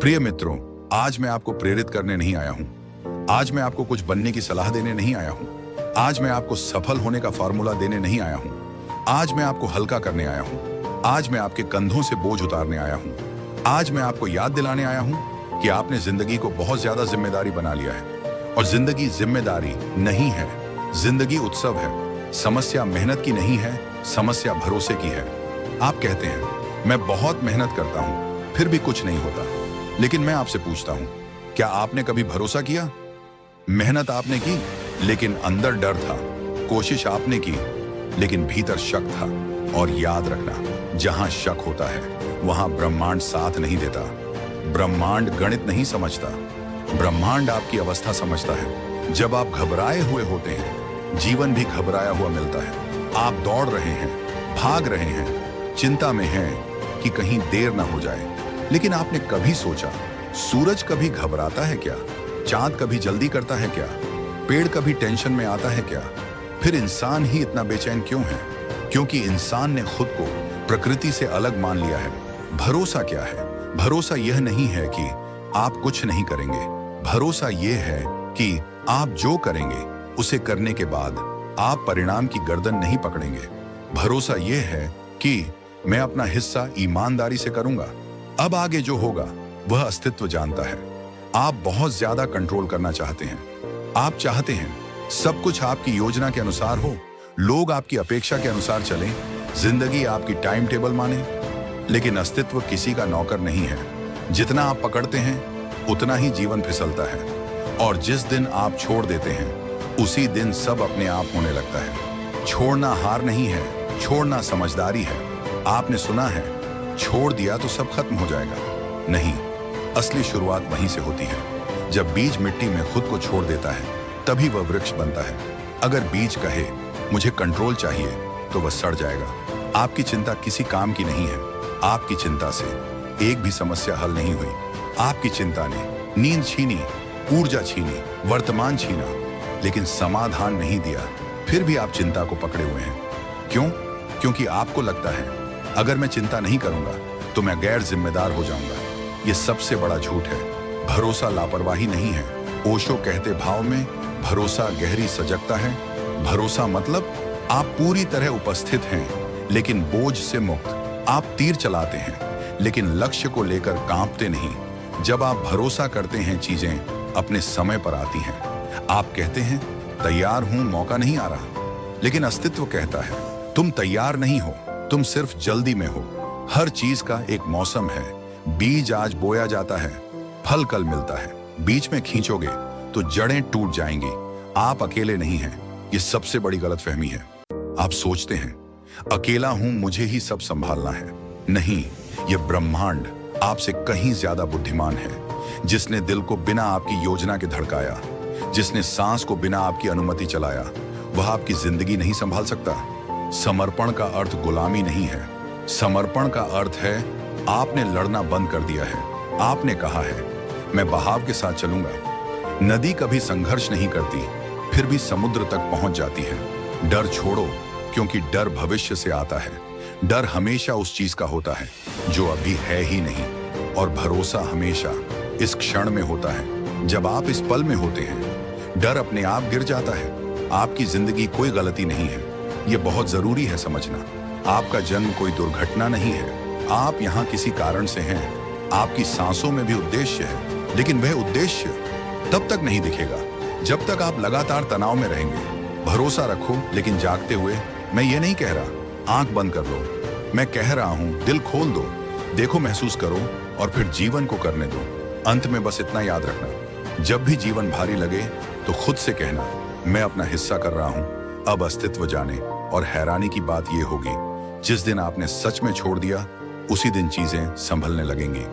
प्रिय मित्रों, आज मैं आपको प्रेरित करने नहीं आया हूं। आज मैं आपको कुछ बनने की सलाह देने नहीं आया हूं। आज मैं आपको सफल होने का फॉर्मूला देने नहीं आया हूं। आज मैं आपको हल्का करने आया हूं। आज मैं आपके कंधों से बोझ उतारने आया हूं। आज मैं आपको याद दिलाने आया हूं कि आपने जिंदगी को बहुत ज्यादा जिम्मेदारी बना लिया है। और जिंदगी जिम्मेदारी नहीं है, जिंदगी उत्सव है। समस्या मेहनत की नहीं है, समस्या भरोसे की है। आप कहते हैं मैं बहुत मेहनत करता हूं फिर भी कुछ नहीं होता। लेकिन मैं आपसे पूछता हूं, क्या आपने कभी भरोसा किया? मेहनत आपने की लेकिन अंदर डर था। कोशिश आपने की लेकिन भीतर शक था। और याद रखना, जहां शक होता है वहां ब्रह्मांड साथ नहीं देता। ब्रह्मांड गणित नहीं समझता, ब्रह्मांड आपकी अवस्था समझता है। जब आप घबराए हुए होते हैं, जीवन भी घबराया हुआ मिलता है। आप दौड़ रहे हैं, भाग रहे हैं, चिंता में हैं कि कहीं देर ना हो जाए। लेकिन आपने कभी सोचा, सूरज कभी घबराता है क्या? चांद कभी जल्दी करता है क्या? पेड़ कभी टेंशन में आता है क्या? फिर इंसान ही इतना बेचैन क्यों है? क्योंकि इंसान ने खुद को प्रकृति से अलग मान लिया है। भरोसा क्या है? भरोसा यह नहीं है कि आप कुछ नहीं करेंगे। भरोसा यह है कि आप जो करेंगे उसे करने के बाद आप परिणाम की गर्दन नहीं पकड़ेंगे। भरोसा यह है कि मैं अपना हिस्सा ईमानदारी से करूंगा। अब आगे जो होगा वह अस्तित्व जानता है। आप बहुत ज्यादा कंट्रोल करना चाहते हैं। आप चाहते हैं सब कुछ आपकी योजना के अनुसार हो, लोग आपकी अपेक्षा के अनुसार चलें, जिंदगी आपकी टाइम टेबल माने। लेकिन अस्तित्व किसी का नौकर नहीं है। जितना आप पकड़ते हैं उतना ही जीवन फिसलता है। और जिस दिन आप छोड़ देते हैं उसी दिन सब अपने आप होने लगता है। छोड़ना हार नहीं है, छोड़ना समझदारी है। आपने सुना है, छोड़ दिया तो सब खत्म हो जाएगा। नहीं, असली शुरुआत वहीं से होती है। जब बीज मिट्टी में खुद को छोड़ देता है तभी वह वृक्ष बनता है। अगर बीज कहे मुझे कंट्रोल चाहिए तो वह सड़ जाएगा। आपकी चिंता किसी काम की नहीं है। आपकी चिंता से एक भी समस्या हल नहीं हुई। आपकी चिंता ने नींद छीनी, ऊर्जा छीनी, वर्तमान छीना, लेकिन समाधान नहीं दिया। फिर भी आप चिंता को पकड़े हुए हैं। क्यों? क्योंकि आपको लगता है अगर मैं चिंता नहीं करूंगा तो मैं गैर जिम्मेदार हो जाऊंगा। यह सबसे बड़ा झूठ है। भरोसा लापरवाही नहीं है। ओशो कहते भाव में भरोसा गहरी सजगता है। भरोसा मतलब आप पूरी तरह उपस्थित हैं लेकिन बोझ से मुक्त। आप तीर चलाते हैं लेकिन लक्ष्य को लेकर कांपते नहीं। जब आप भरोसा करते हैं चीजें अपने समय पर आती हैं। आप कहते हैं तैयार हूं, मौका नहीं आ रहा। लेकिन अस्तित्व कहता है तुम तैयार नहीं हो, तुम सिर्फ जल्दी में हो। हर चीज का एक मौसम है। बीज आज बोया जाता है, फल कल मिलता है। बीच में खींचोगे तो जड़ें टूट जाएंगी। आप अकेले नहीं हैं, ये सबसे बड़ी गलतफहमी है। आप सोचते हैं अकेला हूं, मुझे ही सब संभालना है। नहीं, ये ब्रह्मांड आपसे कहीं ज्यादा बुद्धिमान है। जिसने दिल को बिना आपकी योजना के धड़काया, जिसने सांस को बिना आपकी अनुमति चलाया, वह आपकी जिंदगी नहीं संभाल सकता। समर्पण का अर्थ गुलामी नहीं है। समर्पण का अर्थ है आपने लड़ना बंद कर दिया है। आपने कहा है मैं बहाव के साथ चलूंगा। नदी कभी संघर्ष नहीं करती फिर भी समुद्र तक पहुंच जाती है। डर छोड़ो, क्योंकि डर भविष्य से आता है। डर हमेशा उस चीज का होता है जो अभी है ही नहीं। और भरोसा हमेशा इस क्षण में होता है जब आप इस पल में होते हैं। डर अपने आप गिर जाता है। आपकी जिंदगी कोई गलती नहीं है, ये बहुत जरूरी है समझना। आपका जन्म कोई दुर्घटना नहीं है। आप यहाँ किसी कारण से हैं। आपकी सांसों में भी उद्देश्य है, लेकिन वह उद्देश्य तब तक नहीं दिखेगा जब तक आप लगातार तनाव में रहेंगे। भरोसा रखो लेकिन जागते हुए। मैं ये नहीं कह रहा आंख बंद कर लो, मैं कह रहा हूं दिल खोल दो, देखो, महसूस करो और फिर जीवन को करने दो। अंत में बस इतना याद रखना, जब भी जीवन भारी लगे तो खुद से कहना मैं अपना हिस्सा कर रहा हूं। अब अस्तित्व जाने। और हैरानी की बात यह होगी, जिस दिन आपने सच में छोड़ दिया उसी दिन चीजें संभलने लगेंगी।